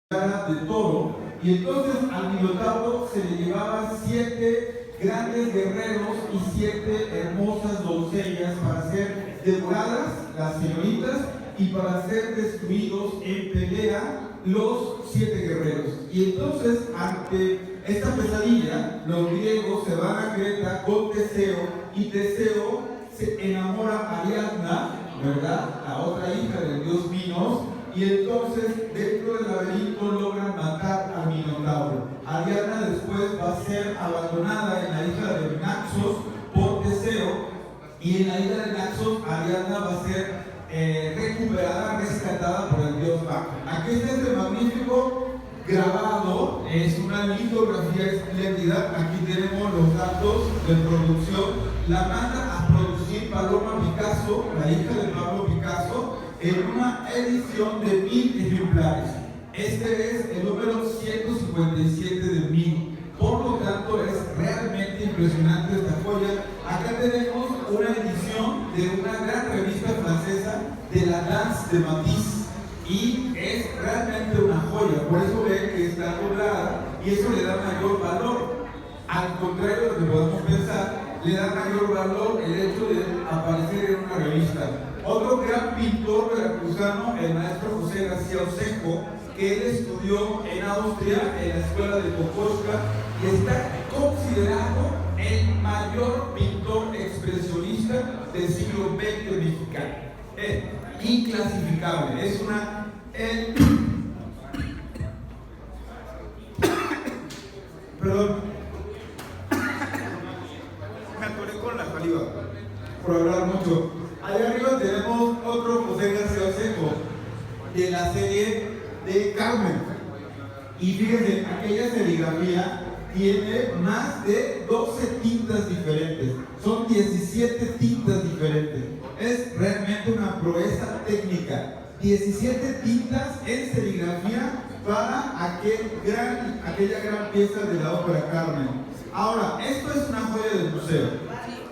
de toro, y entonces al Minotauro se le llevaban 7 grandes guerreros y 7 hermosas doncellas para ser devoradas, las señoritas, y para ser destruidos en pelea los 7 guerreros. Y entonces, ante esta pesadilla, los griegos se van a Creta con Teseo, y Teseo se enamora a Ariadna, ¿verdad?, la otra hija del dios Minos, y entonces dentro del laberinto logran matar al Minotauro. Ariadna después va a ser abandonada en la isla de Naxos por Teseo, y en la isla de Naxos Ariadna va a ser recuperada, rescatada por el dios Baco. Aquí está este magnífico grabado, es una litografía espléndida. Aquí tenemos los datos de producción. La manda a producir Paloma Picasso, la hija de Pablo Picasso, en una edición de 1000 ejemplares. Este es el número 157 de 1000. Por lo tanto, es realmente impresionante esta joya. Acá tenemos una edición de una gran revista francesa, de la Danse de Matisse, y es realmente una joya. Por eso ven que está doblada, y eso le da mayor valor. Al contrario de lo que podemos pensar, le da mayor valor el hecho de aparecer en una revista. Otro gran pintor veracruzano, el maestro José García Osejo, que él estudió en Austria, en la escuela de Kokoschka, y está considerado el mayor pintor expresionista del siglo XX mexicano. Es inclasificable, es una... Perdón, me atoré con la saliva por hablar mucho. Allá arriba tenemos otro José García Osejo, de la serie de Carmen. Y fíjense, aquella serigrafía tiene más de 12 tintas diferentes. Son 17 tintas diferentes. Es realmente una proeza técnica. 17 tintas en serigrafía para aquella gran pieza de la ópera Carmen. Ahora, esto es una joya del museo.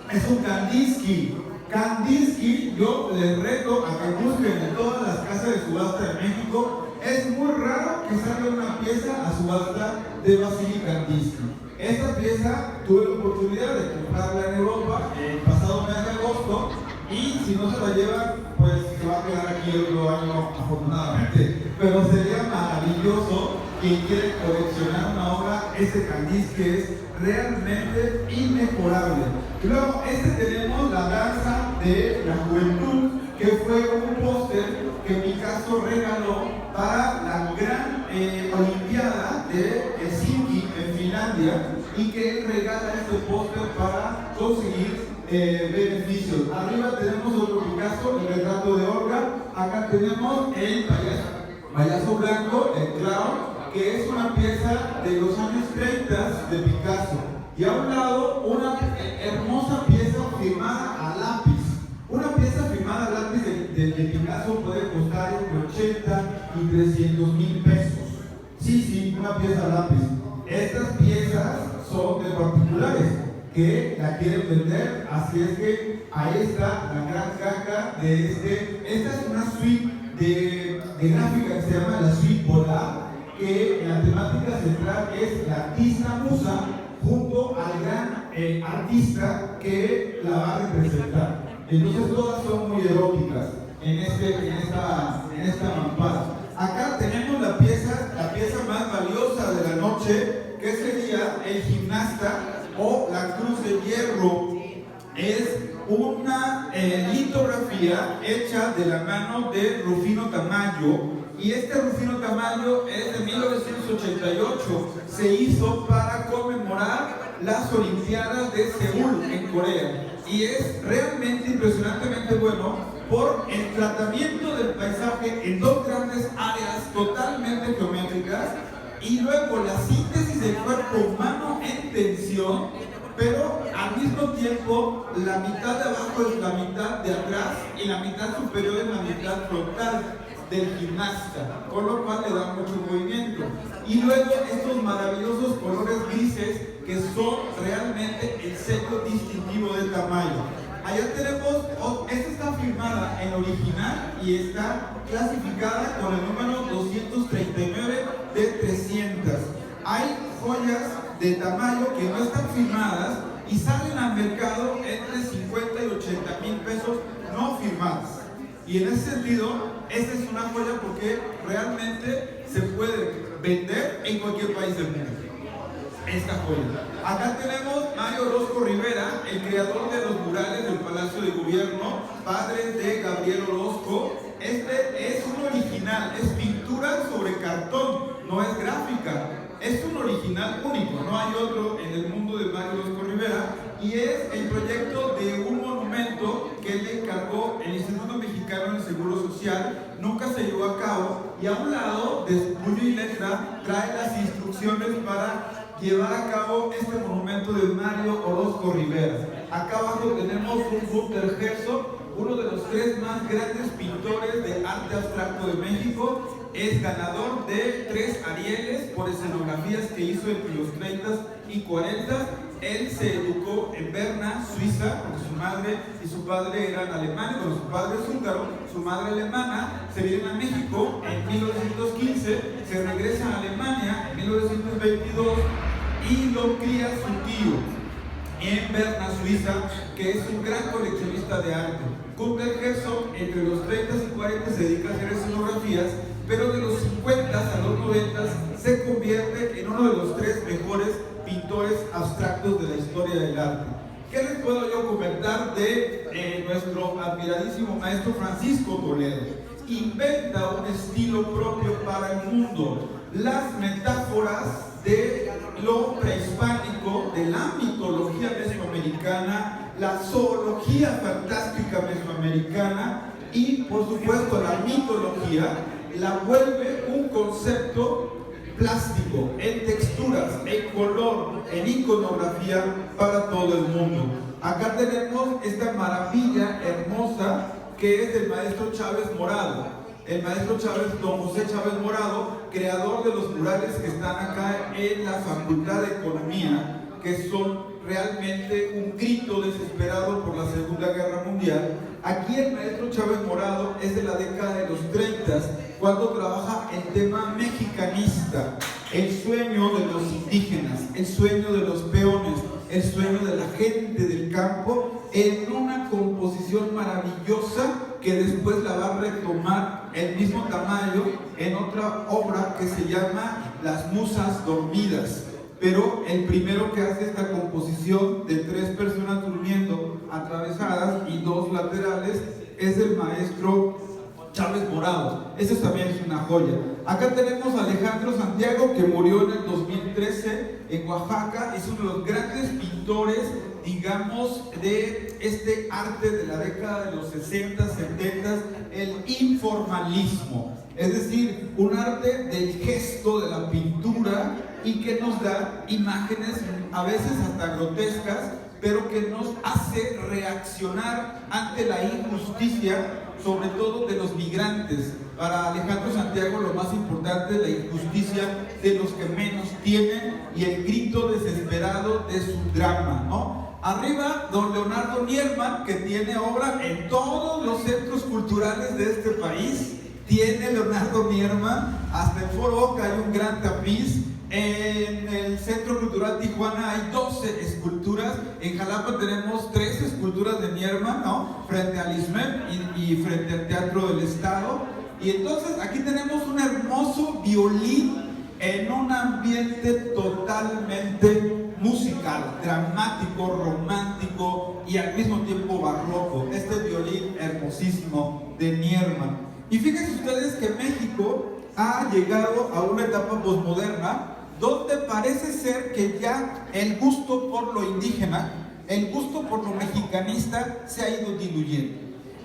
Es un Kandinsky. Kandinsky, yo les reto a que busquen en todas las casas de subasta de México. Es muy raro que salga una pieza a subasta de Vasily Kandinsky. Esta pieza tuve la oportunidad de comprarla en Europa el pasado mes de agosto, y si no se la llevan, pues se va a quedar aquí el otro año, afortunadamente. Pero sería maravilloso quien quiere coleccionar una obra. Este Kandinsky es realmente inmejorable. Y luego, tenemos la danza de la juventud, que fue un póster que Picasso regaló para la gran Olimpiada de Helsinki en Finlandia, y que él regala este póster para conseguir beneficios. Arriba tenemos otro Picasso, el retrato de Olga. Acá tenemos el payaso blanco, el clown, que es una pieza de los años 30 de Picasso. Y a un lado, una hermosa pieza firmada a lápiz. Una pieza firmada a lápiz de Picasso puede costar entre 80 y 300,000 pesos. Sí, una pieza a lápiz. Estas piezas son de particulares que la quieren vender, así es que ahí está la gran caja de Esta es una suite de gráfica que se llama la suite Polar, que la temática central es la artista musa junto al gran artista que la va a representar. Entonces todas son muy eróticas en esta mampara. Acá tenemos la pieza más valiosa de la noche, que sería el gimnasta o la cruz de hierro. Es una litografía hecha de la mano de Rufino Tamayo, y este Rufino Tamayo es de 1988. Se hizo para conmemorar las Olimpiadas de Seúl en Corea, y es realmente impresionantemente bueno por el tratamiento del paisaje en 2 grandes áreas totalmente geométricas, y luego la síntesis del cuerpo humano en tensión, pero al mismo tiempo la mitad de abajo es la mitad de atrás y la mitad superior es la mitad frontal del gimnasta, con lo cual le da mucho movimiento. Y luego estos maravillosos colores grises, que son realmente el sello distintivo del Tamayo. allá tenemos, esta está firmada en original y está clasificada con el número 239 de 300. Hay joyas de tamaño que no están firmadas y salen al mercado entre 50 y 80 mil pesos no firmadas. Y en ese sentido, esta es una joya porque realmente se puede vender en cualquier país del mundo. Esta joya. Acá tenemos Mario Orozco Rivera, el creador de los murales del Palacio de Gobierno, padre de Gabriel Orozco. Este es un original, es pintura sobre cartón, no es gráfica. Es un original único, no hay otro en el mundo de Mario Orozco Rivera, y es el proyecto de un monumento que le encargó el Instituto Mexicano del Seguro Social. Nunca se llevó a cabo, y a un lado, de puño y letra, trae las instrucciones para llevar a cabo este monumento de Mario Orozco Rivera. Acá abajo tenemos un Günter Herzog, uno de los 3 más grandes pintores de arte abstracto de México. Es ganador de 3 Arieles por escenografías que hizo entre los 30 y 40. Él se educó en Berna, Suiza, porque su madre y su padre eran alemanes. Bueno, su padre es húngaro, su madre alemana. Se vienen a México en 1915, se regresan a Alemania en 1922 y lo cría su tío en Berna, Suiza, que es un gran coleccionista de arte. Günter Herzog, entre los 30 y 40, se dedica a hacer escenografías, pero de los 50 a los 90 se convierte en uno de los 3 mejores pintores abstractos de la historia del arte. ¿Qué les puedo yo comentar de nuestro admiradísimo maestro Francisco Toledo? Inventa un estilo propio para el mundo. Las metáforas de lo prehispánico, de la mitología mesoamericana, la zoología fantástica mesoamericana y, por supuesto, la mitología, la vuelve un concepto plástico, en texturas, en color, en iconografía para todo el mundo. Acá tenemos esta maravilla hermosa que es del maestro Chávez Morado. El maestro Chávez, don José Chávez Morado, creador de los murales que están acá en la Facultad de Economía, que son realmente un grito desesperado por la Segunda Guerra Mundial. Aquí el maestro Chávez Morado es de la década de los 30, cuando trabaja el tema mexicanista, el sueño de los indígenas, el sueño de los peones, el sueño de la gente del campo, en una composición maravillosa que después la va a retomar el mismo Tamayo en otra obra que se llama Las Musas Dormidas. Pero el primero que hace esta composición de 3 personas durmiendo atravesadas y 2 laterales es el maestro Chávez Morado. Eso también es una joya. Acá tenemos a Alejandro Santiago, que murió en el 2013 en Oaxaca. Es uno de los grandes pintores, digamos, de este arte de la década de los 60, 70, el informalismo. Es decir, un arte del gesto, de la pintura, y que nos da imágenes a veces hasta grotescas, pero que nos hace reaccionar ante la injusticia, sobre todo de los migrantes. Para Alejandro Santiago lo más importante es la injusticia de los que menos tienen y el grito desesperado de su drama, ¿no? Arriba, don Leonardo Nierman, que tiene obra en todos los centros culturales de este país. Tiene Leonardo Nierman, hasta en Foro Oca hay un gran tapiz. En el Centro Cultural Tijuana hay 12 esculturas. En Jalapa tenemos 3 esculturas de Nierman, ¿no? Frente al ISMEM y frente al Teatro del Estado. Y entonces aquí tenemos un hermoso violín en un ambiente totalmente musical, dramático, romántico y al mismo tiempo barroco. Este violín hermosísimo de Nierman. Y fíjense ustedes que México ha llegado a una etapa posmoderna donde parece ser que ya el gusto por lo indígena, el gusto por lo mexicanista se ha ido diluyendo.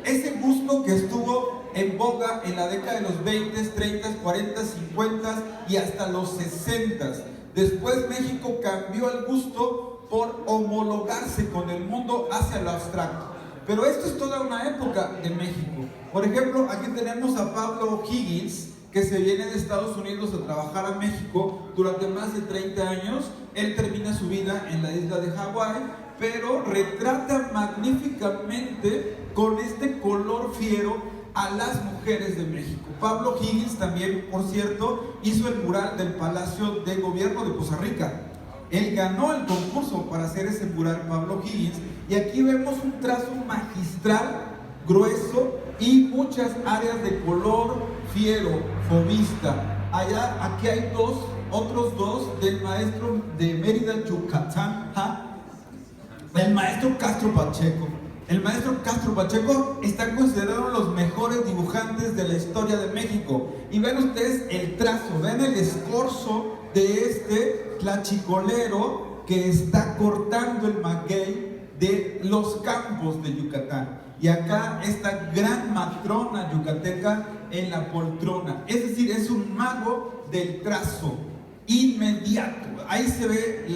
Ese gusto que estuvo en boga en la década de los 20, 30, 40, 50 y hasta los 60. Después México cambió el gusto por homologarse con el mundo hacia lo abstracto. Pero esto es toda una época de México. Por ejemplo, aquí tenemos a Pablo Higgins, que se viene de Estados Unidos a trabajar a México durante más de 30 años. Él termina su vida en la isla de Hawái pero retrata magníficamente con este color fiero a las mujeres de México. Pablo Higgins también, por cierto, hizo el mural del Palacio de Gobierno de Poza Rica. Él ganó el concurso para hacer ese mural, Pablo Higgins, y aquí vemos un trazo magistral, grueso, y muchas áreas de color fiero, fomista. Aquí hay otros dos del maestro de Mérida, Yucatán, el maestro Castro Pacheco. El maestro Castro Pacheco está considerado uno de los mejores dibujantes de la historia de México. Y ven ustedes el trazo, ven el escorzo de este tlachicolero que está cortando el maguey de los campos de Yucatán. Y acá esta gran matrona yucateca en la poltrona. Es decir, es un mago del trazo inmediato. Ahí se ve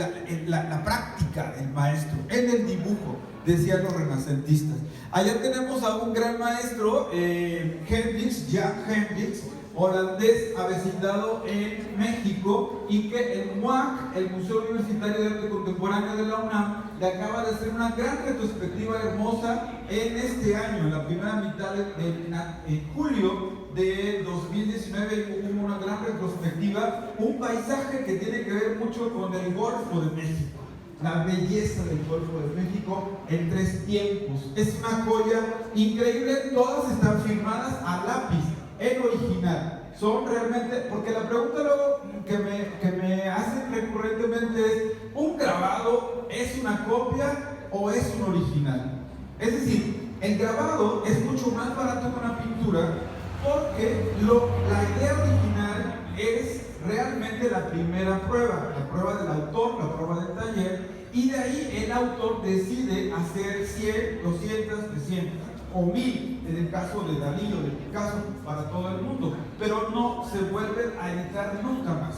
la práctica del maestro en el dibujo, decían los renacentistas. Allá tenemos a un gran maestro, Hendrix, Jan Hendrix, holandés, avecindado en México, y que el MUAC, el Museo Universitario de Arte Contemporáneo de la UNAM, le acaba de hacer una gran retrospectiva hermosa en este año, en la primera mitad en julio de 2019 hubo una gran retrospectiva, un paisaje que tiene que ver mucho con el Golfo de México, la belleza del Golfo de México en 3 tiempos. Es una joya increíble, todas están firmadas a lápiz, en original. Son realmente, porque la pregunta luego que me hacen recurrentemente es: ¿un grabado es una copia o es un original? Es decir, el grabado es mucho más barato que una pintura, porque la idea original es realmente la primera prueba, la prueba del autor, la prueba del taller, y de ahí el autor decide hacer 100, 200, 300 o 1000, en el caso de Dalí o de Picasso, para todo el mundo, pero no se vuelven a editar nunca más.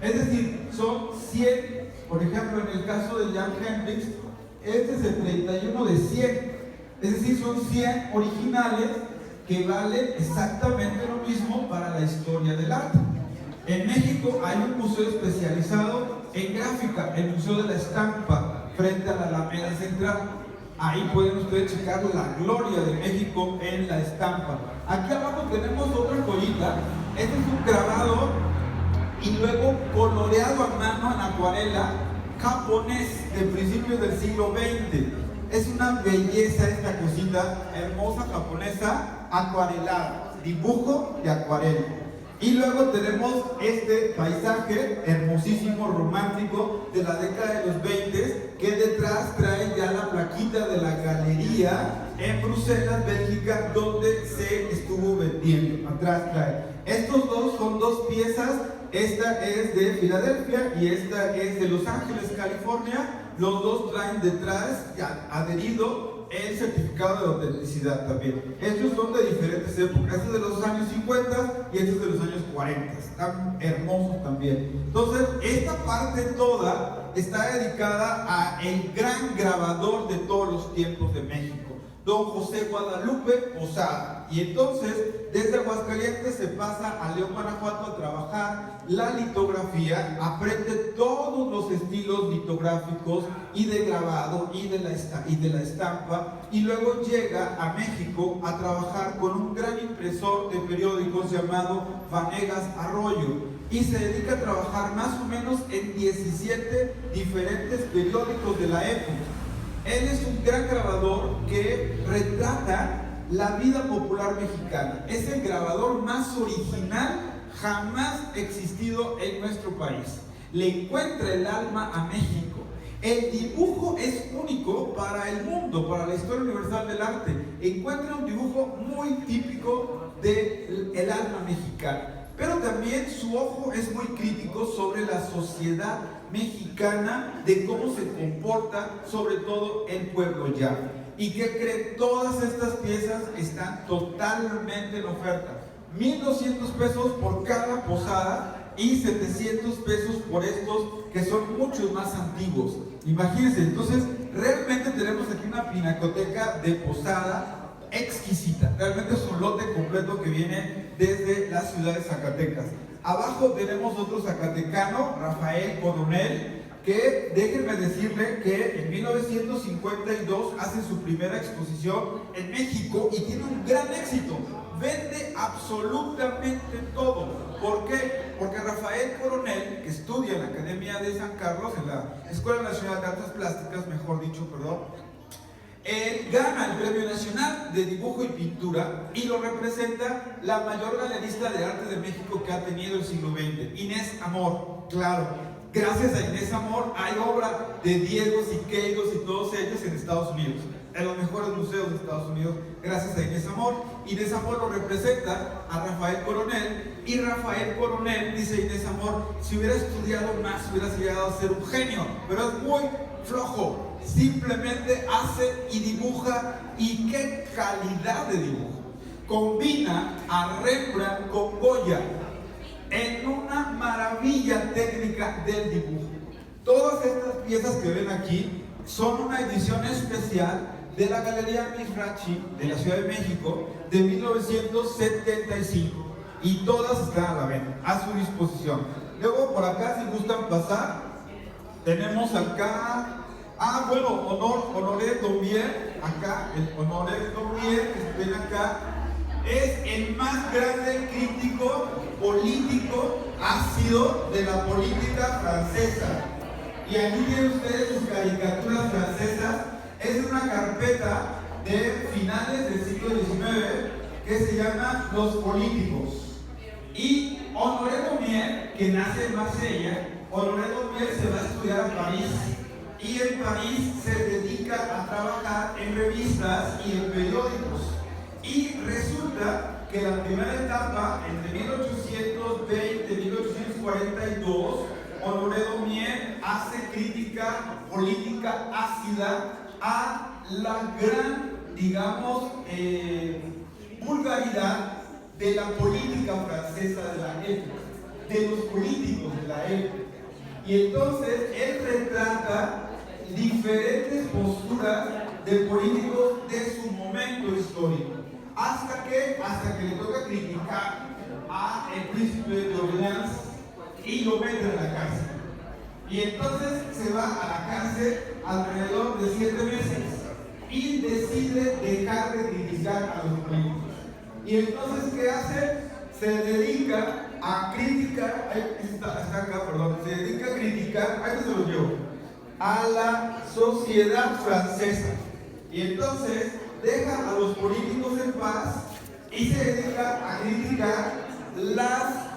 Es decir, son 100, por ejemplo, en el caso de Jan Hendrix, este es el 31 de 100, es decir, son 100 originales que valen exactamente lo mismo para la historia del arte. En México hay un museo especializado en gráfica, el Museo de la Estampa, frente a la Alameda Central. Ahí pueden ustedes checar la gloria de México en la estampa. Aquí abajo tenemos otra joyita. Este es un grabado y luego coloreado a mano en acuarela japonés de principios del siglo XX. Es una belleza esta cosita hermosa japonesa acuarelada, dibujo de acuarela. Y luego tenemos este paisaje hermosísimo, romántico, de la década de los 20, que detrás trae ya la plaquita de la galería en Bruselas, Bélgica, donde se estuvo vendiendo. Atrás trae. Estos dos son 2 piezas. Esta es de Filadelfia y esta es de Los Ángeles, California. Los dos traen detrás ya adherido el certificado de autenticidad también. Estos son de diferentes épocas. Este es de los años 50 y este es de los años 40. Están hermosos también. Entonces, esta parte toda está dedicada a el gran grabador de todos los tiempos de México, don José Guadalupe Posada. Y entonces, desde Aguascalientes se pasa a León, Guanajuato, a trabajar la litografía, aprende todos los estilos litográficos y de grabado y de la estampa, y luego llega a México a trabajar con un gran impresor de periódicos llamado Vanegas Arroyo, y se dedica a trabajar más o menos en 17 diferentes periódicos de la época. Él es un gran grabador que retrata la vida popular mexicana. Es el grabador más original jamás existido en nuestro país. Le encuentra el alma a México. El dibujo es único para el mundo, para la historia universal del arte. Encuentra un dibujo muy típico del alma mexicana. Pero también su ojo es muy crítico sobre la sociedad mexicana, de cómo se comporta sobre todo el pueblo llano. ¿Y qué creen? Todas estas piezas están totalmente en oferta. 1,200 pesos por cada posada y 700 pesos por estos que son muchos más antiguos. Imagínense, entonces realmente tenemos aquí una pinacoteca de posada exquisita. Realmente es un lote completo que viene desde la ciudad de Zacatecas. Abajo tenemos otro zacatecano, Rafael Coronel, que déjenme decirle que en 1952 hace su primera exposición en México y tiene un gran éxito. Vende absolutamente todo. ¿Por qué? Porque Rafael Coronel, que estudia en la Academia de San Carlos, en la Escuela Nacional de Artes Plásticas, mejor dicho, él gana el Premio Nacional de Dibujo y Pintura y lo representa la mayor galerista de arte de México que ha tenido el siglo XX, Inés Amor. Claro. Gracias a Inés Amor hay obra de Diego, Siqueiros y todos ellos en Estados Unidos, en los mejores museos de Estados Unidos, gracias a Inés Amor. Inés Amor lo representa a Rafael Coronel y Rafael Coronel, dice Inés Amor, si hubiera estudiado más hubiera llegado a ser un genio, pero es muy flojo, simplemente hace y dibuja, y qué calidad de dibujo. Combina a Rembrandt con Goya en una maravilla técnica del dibujo. Todas estas piezas que ven aquí son una edición especial de la Galería Mizrachi de la Ciudad de México de 1975 y todas están a la venta, a su disposición. Luego por acá, si gustan pasar, tenemos acá, Honoré Daumier, acá, el Honoré Daumier que ven acá, es el más grande crítico político ácido de la política francesa. Y aquí tienen ustedes sus caricaturas francesas. Es una carpeta de finales del siglo XIX que se llama Los Políticos. Y Honoré Daumier, que nace en Marsella, Honoré Daumier se va a estudiar a París. Y en París se dedica a trabajar en revistas y en periódicos. Y resulta que la primera etapa, entre 1820 y 1842, Honoré Daumier hace crítica política ácida a la gran, digamos, vulgaridad de la política francesa de la época, de los políticos de la época. Y entonces él retrata diferentes posturas de políticos de su momento histórico. Hasta que le toca criticar a el príncipe de Orleans y lo mete en la cárcel. Y entonces se va a la cárcel alrededor de 7 meses y decide dejar de criticar a los políticos. Y entonces, ¿qué hace? Se dedica a criticar, se dedica a criticar, ahí se lo llevo, a la sociedad francesa. Y entonces deja a los políticos en paz y se dedica a criticar las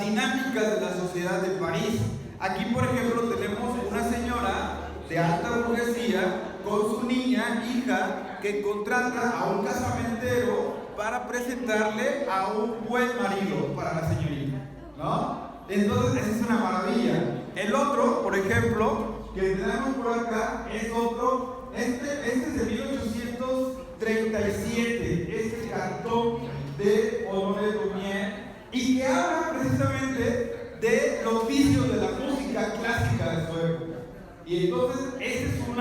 dinámicas de la sociedad de París. Aquí, por ejemplo, tenemos una señora de alta burguesía con su niña, hija, que contrata a un casamentero para presentarle a un buen marido para la señorita, ¿no? Entonces, esa es una maravilla. El otro, por ejemplo, que tenemos por acá, es otro. Este es de 1837, este cartón de Honoré Daumier, y que habla precisamente de los vicios de la música clásica de su época. Y entonces, este es un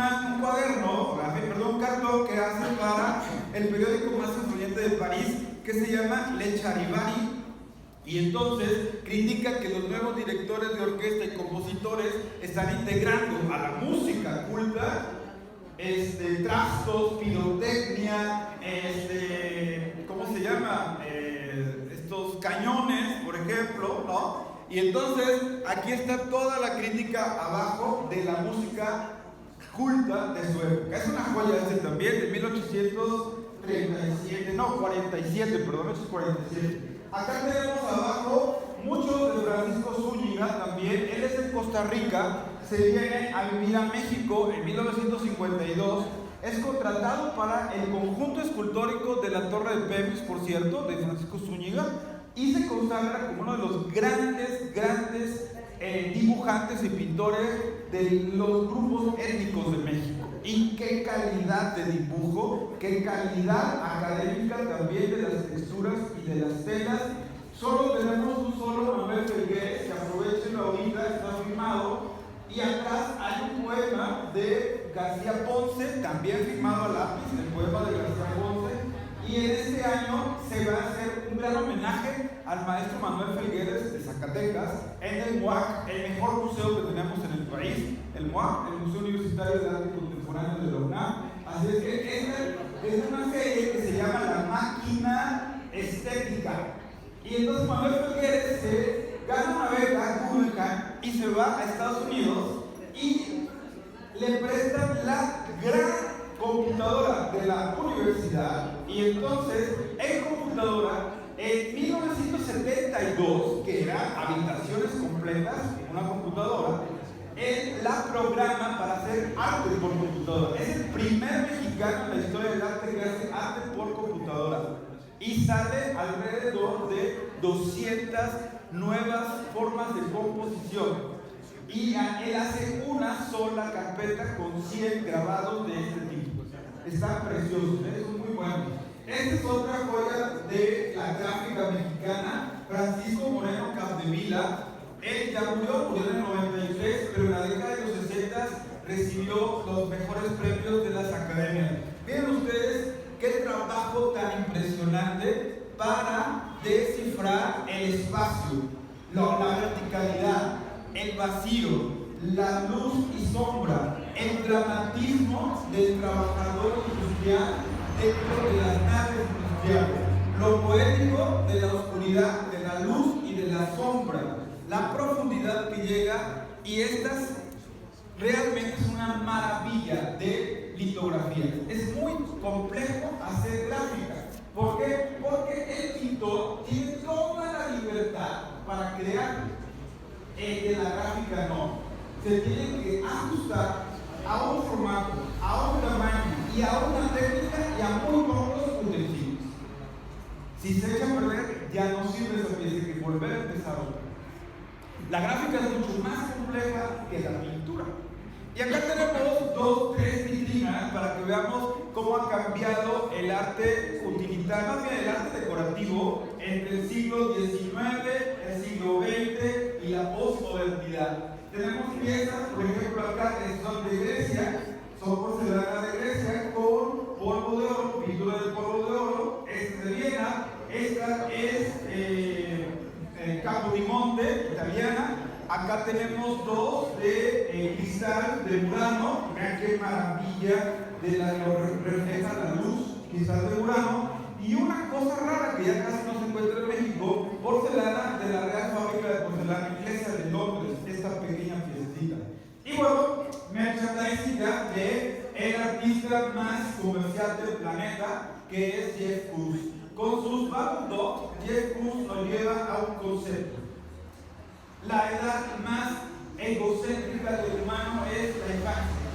cartón que hace para el periódico más influyente de París, que se llama Le Charivari. Y entonces critica que los nuevos directores de orquesta y compositores están integrando a la música culta trastos, pirotecnia, ¿cómo se llama? Estos cañones, por ejemplo, ¿no? Y entonces aquí está toda la crítica abajo de la música culta de su época. Es una joya también, de 1847. Acá tenemos abajo mucho de Francisco Zúñiga también. Él es de Costa Rica, se viene a vivir a México en 1952. Es contratado para el conjunto escultórico de la Torre de Pemex, por cierto, de Francisco Zúñiga, y se consagra como uno de los grandes dibujantes y pintores de los grupos étnicos de México. Y qué calidad de dibujo, qué calidad académica también de las texturas y de las telas. Solo tenemos un solo Manuel Felgués, que aprovechen ahorita, está firmado. Y atrás hay un poema de García Ponce, también firmado a lápiz, el poema de García Ponce. Y en este año se va a hacer un gran homenaje al maestro Manuel Felgueres de Zacatecas en el MUAC, el mejor museo que tenemos en el país, el MUAC, el Museo Universitario de Arte Contemporáneo de la UNAM. Así es que esta es una serie que se llama La Máquina Estética. Y entonces Manuel Felgueres se gana una beca Guggenheim y se va a Estados Unidos y le prestan la gran computadora de la universidad. Y entonces en computadora, en 1972, que eran habitaciones completas, una computadora, él la programa para hacer arte por computadora. Es el primer mexicano en la historia del arte que hace arte por computadora. Y sale alrededor de 200 nuevas formas de composición. Y él hace una sola carpeta con 100 grabados de este tipo. Están preciosos, son muy buenos. Esta es otra joya de la gráfica mexicana, Francisco Moreno Capdevila. Él ya murió en el 93, pero en la década de los 60 recibió los mejores premios de las academias. Miren ustedes qué trabajo tan impresionante para descifrar el espacio, la verticalidad, el vacío, la luz y sombra, el dramatismo del trabajador industrial dentro de las naves industriales, lo poético de la oscuridad, de la luz y de la sombra, la profundidad que llega, y estas realmente es una maravilla de litografía. Es muy complejo hacer gráfica. ¿Por qué? Porque el pintor tiene toda la libertad para crear. De la gráfica no. Se tiene que ajustar a un formato, a un tamaño y a una técnica y a muy pocos utensilios. Si se echa a perder, ya no sirve esa pieza, hay que volver a empezar otra. La gráfica es mucho más compleja que la pintura. Y acá tenemos tres vitrinas para que veamos cómo ha cambiado el arte utilitario, más bien el arte decorativo, entre el siglo XIX, el siglo XX y la posmodernidad. Tenemos piezas, por ejemplo, acá que son de Grecia, son porcelana de Grecia con polvo de oro, pintura de polvo de oro. Esta es de Viena, esta es Capodimonte, italiana. Acá tenemos dos de cristal de Murano. Vean qué maravilla de lo refleja la luz, cristal de Murano. Y una cosa rara que ya casi no se encuentra en México, porcelana de la Real Fábrica de Porcelana Inglesa de Londres, esta pequeña piececita. Y bueno, merchandising de el artista más comercial del planeta, que es Jeff Koons. Con sus Bubble Dots, Jeff Koons nos lleva a un concepto. La edad más egocéntrica del humano es la infancia.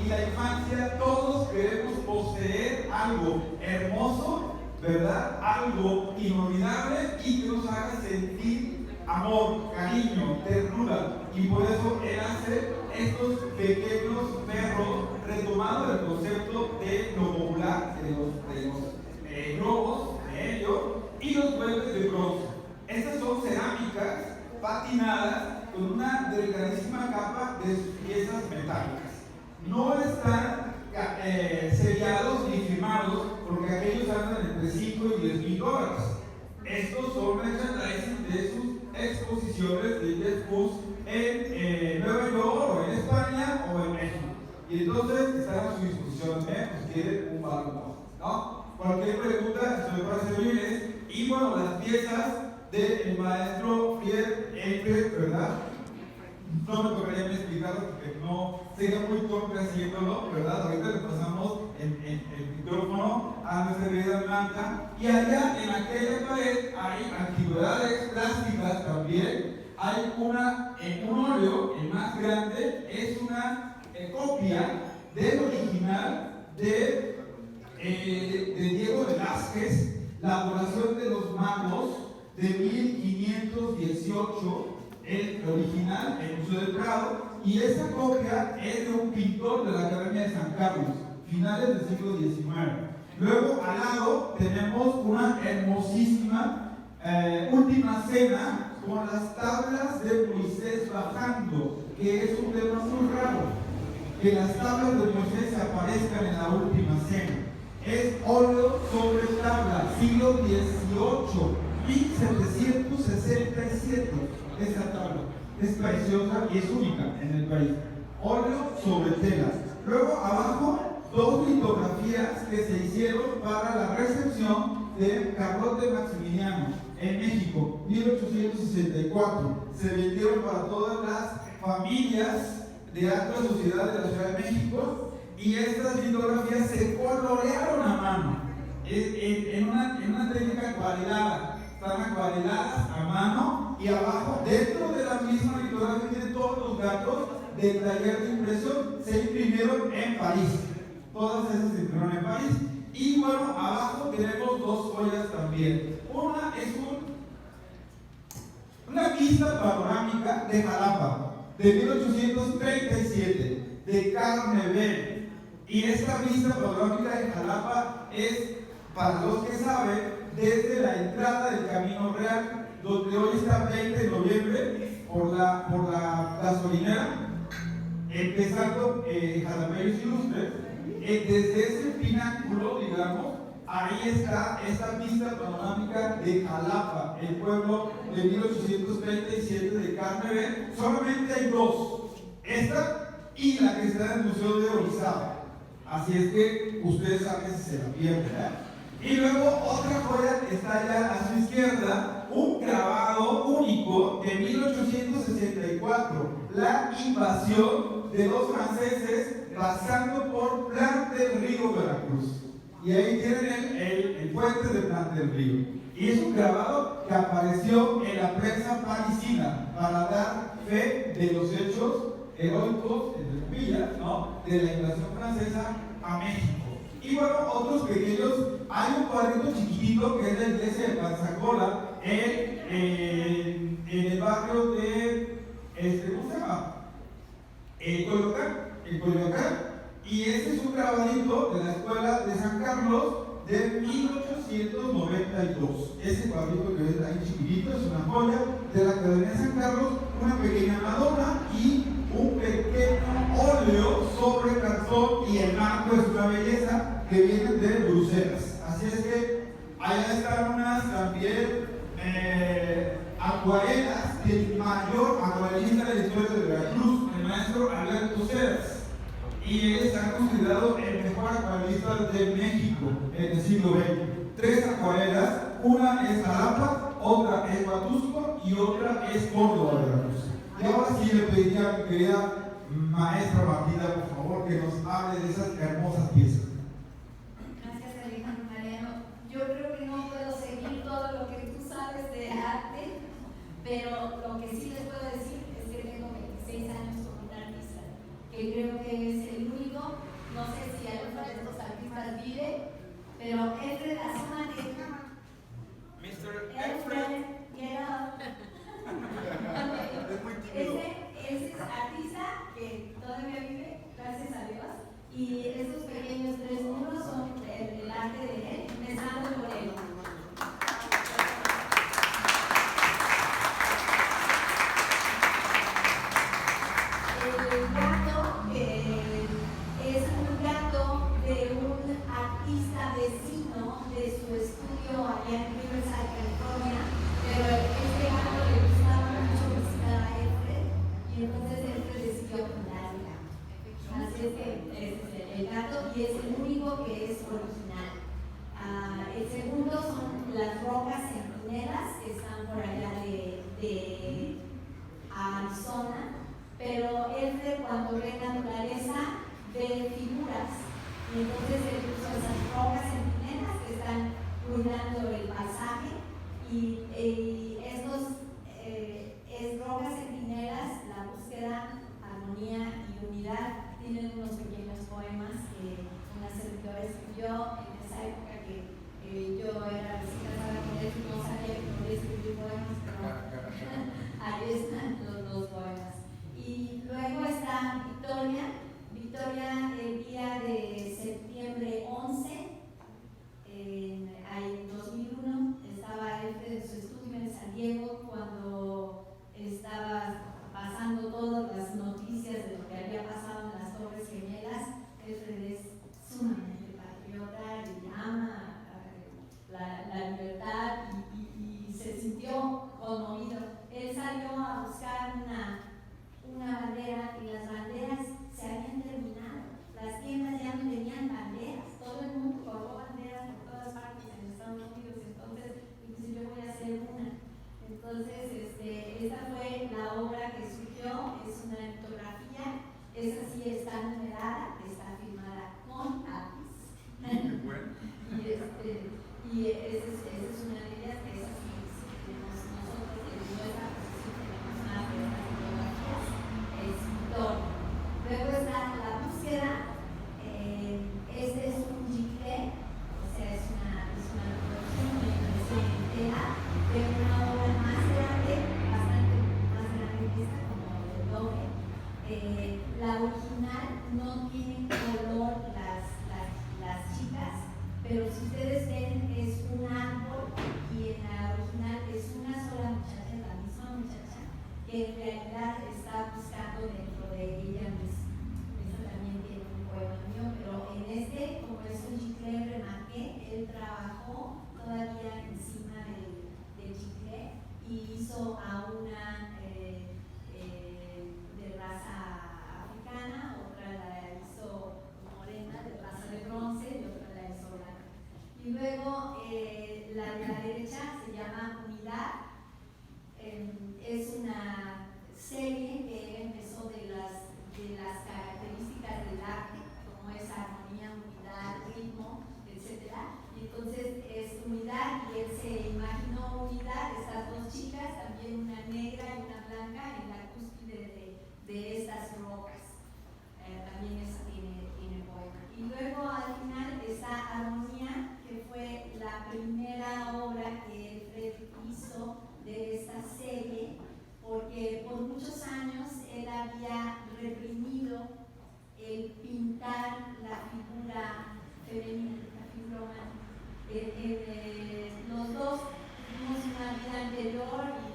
Y la infancia, todos queremos poseer algo hermoso, ¿verdad? Algo inolvidable y que nos haga sentir amor, cariño, ternura. Y por eso él hace estos pequeños perros, retomando el concepto de lo popular, de los globos, de ellos, y los muebles de bronce. Estas son cerámicas patinadas con una delicadísima capa de sus piezas metálicas. No están sellados ni firmados porque aquellos andan entre 5 y 10 mil dólares. Estos son merchandising de sus exposiciones de Jeff Koons en Nueva York, o en España, o en México. Y entonces están a su disposición, si quieren un valor, ¿no? Cualquier pregunta, estoy para servirles. Y bueno, las piezas del maestro Fried, ¿verdad? No me tocaría explicarlo porque no sería muy torpe haciéndolo, ¿verdad? Ahorita le pasamos el micrófono a nuestra querida Blanca. Y allá en aquella pared hay antigüedades plásticas también. Hay un óleo, el más grande, es una copia del original de Diego Velázquez, La Adoración de los Magos, de 1518. El original, el Museo del Prado, y esta copia es de un pintor de la Academia de San Carlos, finales del siglo XIX. Luego, al lado, tenemos una hermosísima Última Cena con las tablas de Moisés bajando, que es un tema muy raro, que las tablas de Moisés aparezcan en la Última Cena. Es óleo sobre tabla, siglo XVIII. 1767. Esta tabla es preciosa y es única en el país. Óleo sobre tela. Luego abajo, dos litografías que se hicieron para la recepción de Carlote Maximiliano en México, 1864. Se vendieron para todas las familias de alta sociedad de la Ciudad de México y estas litografías se colorearon a mano en una técnica acuarelada. Están acuareladas a mano y abajo, dentro de la misma litografía, tienen todos los datos del taller de impresión. Se imprimieron en París. Todas esas se imprimieron en París. Y bueno, abajo tenemos dos joyas también. Una es una vista panorámica de Jalapa de 1837 de Carnevel. Y esta vista panorámica de Jalapa es, para los que saben, desde la entrada del Camino Real, donde hoy está 20 de noviembre, por la gasolinera, empezando Jalapeños Ilustres. Desde ese pináculo, digamos, ahí está esta vista panorámica de Jalapa, el pueblo de 1837 de Carnevel. Solamente hay dos, esta y la que está en el Museo de Orizaba. Así es que ustedes saben si se la pierden, ¿eh? Y luego otra joya que está allá a su izquierda, un grabado único de 1864, la invasión de los franceses pasando por Plan del Río, Veracruz. Y ahí tienen el puente de Plan del Río. Y es un grabado que apareció en la prensa parisina para dar fe de los hechos heroicos, entre comillas, ¿no?, de la invasión francesa a México. Y bueno, otros pequeños, hay un cuadrito chiquitito que es la iglesia de Panzacola en el barrio de, ¿cómo se llama? Coyoacán. Y este es un grabadito de la escuela de San Carlos de 1892. Ese cuadrito que ven ahí chiquitito es una joya de la Academia de San Carlos, una pequeña Madonna y un pequeño óleo sobre cartón, y el marco es una belleza que viene de Bruselas. Así es que allá están unas también acuarelas del mayor acuarelista de la historia de Veracruz, el maestro Alberto Ceras. Y él está considerado el mejor acuarelista de México en el siglo XX. Tres acuarelas, una es Jalapa, otra es Huatusco y otra es Córdoba, Veracruz. Y ahora sí le pediría a mi querida maestra Martina, por favor, que nos hable de esas hermosas piezas. Gracias, Alejandro Mariano. Yo creo que no puedo seguir todo lo que tú sabes de arte, pero lo que sí les puedo decir es que tengo 26 años con un artista, que creo que es el único, no sé si alguno de estos artistas vive, pero Alfred Azamate. Mr. Alfred, get up. Ese es artista que todavía vive, gracias a Dios, y estos pequeños tres números son el arte de él, empezando por él. El gato es un gato de un artista vecino de su estudio allá en Riverside, California, pero este gato le gustaba mucho visitar a Alfred y entonces Alfred decidió pintarla. Así es que es el gato y es el único que es original. El segundo son las rocas centinelas que están por allá de Arizona, pero Alfred cuando ve naturaleza ve figuras y entonces él puso esas rocas centinelas que están cuidando el paisaje y estos rocas centinelas, la búsqueda, armonía y unidad, tienen unos pequeños poemas que una servidora escribió en esa época que yo era recién casada con él, no sabía que podía escribir poemas, pero ahí están los poemas. Y luego está Victoria, el día de septiembre 11, en 2001, estaba Alfred en su estudio en San Diego cuando estaba pasando todas las noticias de lo que había pasado en las Torres Gemelas. Alfred es sumamente patriota y ama la libertad y se Y esa es una de ellas, que es así, si tenemos nosotros en nuestra posición, tenemos más de estas fotografías, es Victoria. Luego está la búsqueda, este es un gilet, o sea, es una reproducción, una impresión entera de una obra más grande, bastante más grande que esta, como el doble. La original no tiene color las chicas, pero si ustedes ven es un árbol y en la original es una sola muchacha, la misma muchacha, que en realidad está buscando dentro de ella misma. Esa también tiene un poema mío, pero en este, como es un chicle remaqué, él trabajó todavía encima del chicle y hizo a una de raza africana, otra la hizo morena, de raza de bronce, y otra la hizo blanca. Y luego la de la derecha se llama Unidad. Es una serie que empezó de las características del arte, como es armonía, unidad, ritmo, etc. Y entonces es unidad, y él se imaginó unidad, estas dos chicas, también una negra y una blanca, en la cúspide de estas rocas. También esa tiene poema. Y luego al final está Armonía, que fue la primera obra que Fred hizo de esta serie, porque por muchos años él había reprimido el pintar la figura femenina, la figura humana. Los dos tuvimos una vida anterior y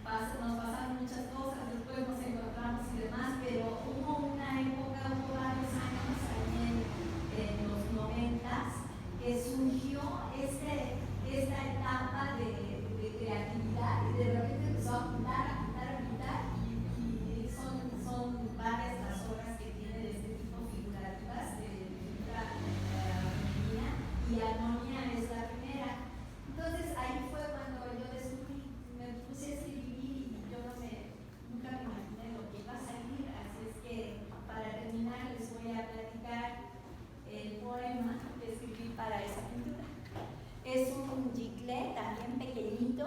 nos pasaron muchas cosas, después nos encontramos y demás, pero hubo una época, hubo varios años ahí en los 90s que surgió esta etapa de creatividad, y de repente empezó a pintar y son varias las obras que tiene de este tipo figurativas de figura femenina, y Armonía es la primera. Entonces ahí fue cuando yo descubrí, me puse a escribir y yo nunca me imaginé lo que iba a salir, así es que para terminar les voy a platicar el poema que escribí para esa pintura. Es un gilet también pequeñito,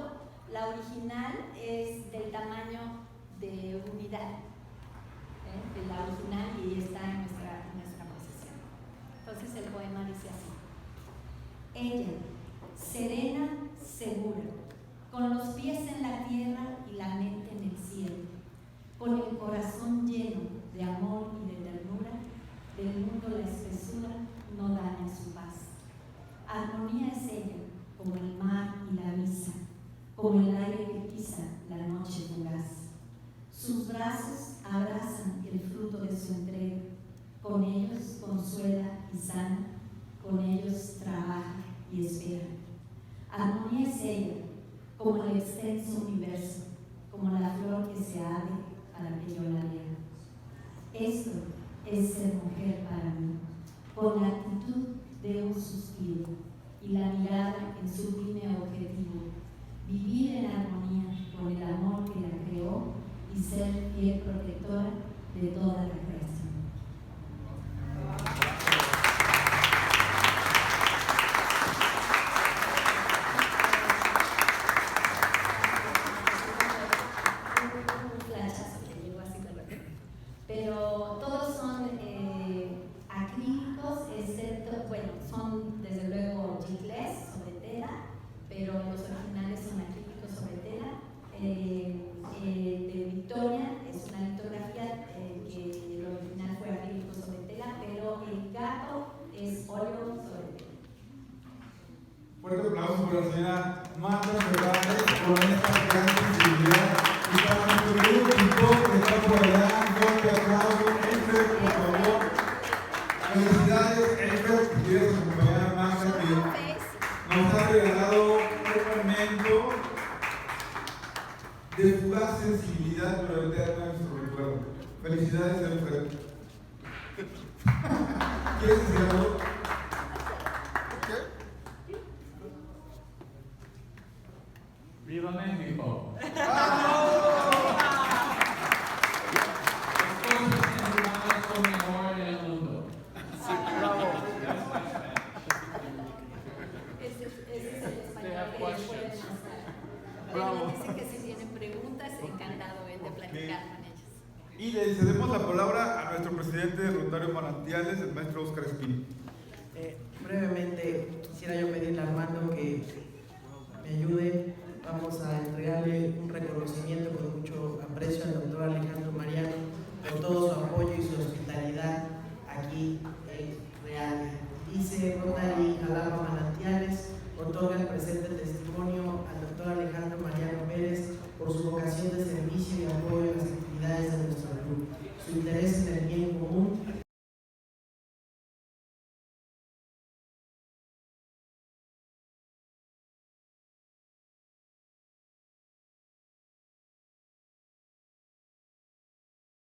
la original es del tamaño de Unidad, de la original, y está en nuestra posesión. Entonces el poema dice así: ella, serena, segura, con los pies en la tierra y la mente en el cielo, con el corazón lleno de amor y de ternura, del mundo la espesura no daña su paz. Armonía es ella, como el mar y la brisa, como el aire que pisa la noche fugaz. Sus brazos abrazan el fruto de su entrega, con ellos consuela y sana, con ellos trabaja y espera. Armonía es ella, como el extenso universo, como la flor que se abre para que yo la lea. Esto es ser mujer para mí, con la actitud de un suspiro y la mirada en sublime objetivo, vivir en armonía con el amor que la creó y ser fiel protectora de toda la creación. Un flashazo que llegó así de repente. Pero todos son acrílicos, excepto, bueno, son desde luego gilets sobre tela, pero los originales son acrílicos sobre tela. De Victoria es una litografía que el original fue acrílico sobre tela, pero el gato es óleo sobre tela. Fuerte aplauso para la señora Marta Fernández con esta gran sensibilidad. Y para nuestro querido pintor que está por allá, un fuerte aplauso. Elfer, por favor. Felicidades, Elfer, que quieres acompañar a Marta, que nos ha regalado un momento de fugaz sensibilidad, pero eterna en nuestro recuerdo. Felicidades, Elfer. ¿Quieres decir algo? ¡Viva México! Lo mejor del mundo. Ese es el apoyar con ellos. Y le cedemos la palabra a nuestro presidente de Rotario Manantiales, el maestro Óscar Espino. Brevemente quisiera yo pedirle a Armando que me ayude. Vamos a entregarle un reconocimiento con mucho aprecio al doctor Alejandro Mariano por todo su apoyo y su hospitalidad aquí en Real. Dice Rotary Jalapa Manantiales, otorga el presente testimonio al doctor Alejandro Mariano Pérez por su vocación de servicio y apoyo en las actividades de nuestro club, su interés en el bien